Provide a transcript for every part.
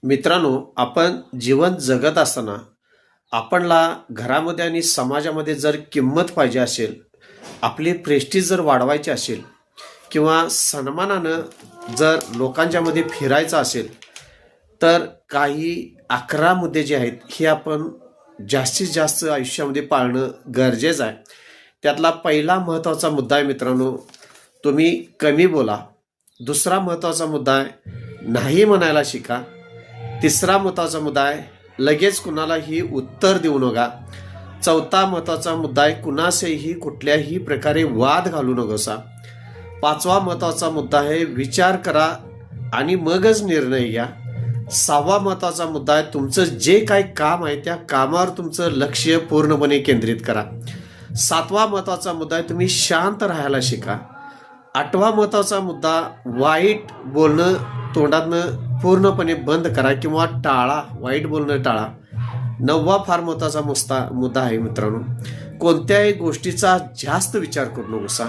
मित्रांनो, आपण जीवन जगत असताना आपणला घरामध्ये आणि समाजामध्ये जर किंमत पाहिजे असेल, आपली प्रेस्टीज जर वाढवायची असेल किंवा सन्मानानं जर लोकांच्यामध्ये फिरायचं असेल, तर काही 11 मुद्दे जे आहेत हे आपण जास्तीत जास्त आयुष्यामध्ये पाळणं गरजेचं आहे. त्यातला पहिला महत्त्वाचा मुद्दा आहे मित्रांनो, तुम्ही कमी बोला. दुसरा महत्त्वाचा मुद्दा आहे, नाही म्हणायला शिका. तिसरा महत्त्वाचा मुद्दा आहे, लगेच कुणालाही उत्तर देऊ नका. चौथा महत्त्वाचा मुद्दा आहे, कुणाशीही कुठल्याही प्रकारे वाद घालू नकोसा. पाचवा महत्त्वाचा मुद्दा आहे, विचार करा आणि मगच निर्णय घ्या. सहावा महत्त्वाचा मुद्दा आहे, तुमचं जे काही काम आहे त्या कामावर तुमचं लक्ष पूर्णपणे केंद्रित करा. सातवा महत्त्वाचा मुद्दा आहे, तुम्ही शांत राहायला शिका. आठवा महत्त्वाचा मुद्दा, वाईट बोलणं तोंडातनं पूर्णपणे बंद करा किंवा टाळा. वाईट बोलणं टाळा. नववा फार महत्त्वाचा मुद्दा आहे मित्रांनो, कोणत्याही गोष्टीचा जास्त विचार करू नकोसा.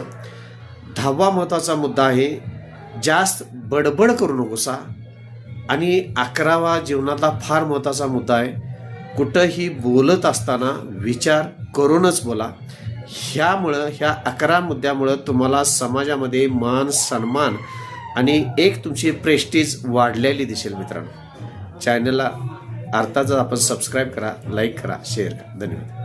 दहावा महत्त्वाचा मुद्दा आहे, जास्त बडबड करू नकोसा. आणि 11वा जीवनातला फार महत्त्वाचा मुद्दा आहे, कुठंही बोलत असताना विचार करूनच बोला. ह्या 11 मुद्द्यामुळं तुम्हाला समाजामध्ये मान सन्मान आणि एक तुमची प्रेस्टीज वाढलेली दिसेल मित्रांनो. चॅनलला अर्थातच आपण सबस्क्राईब करा, लाईक करा, शेअर करा. धन्यवाद.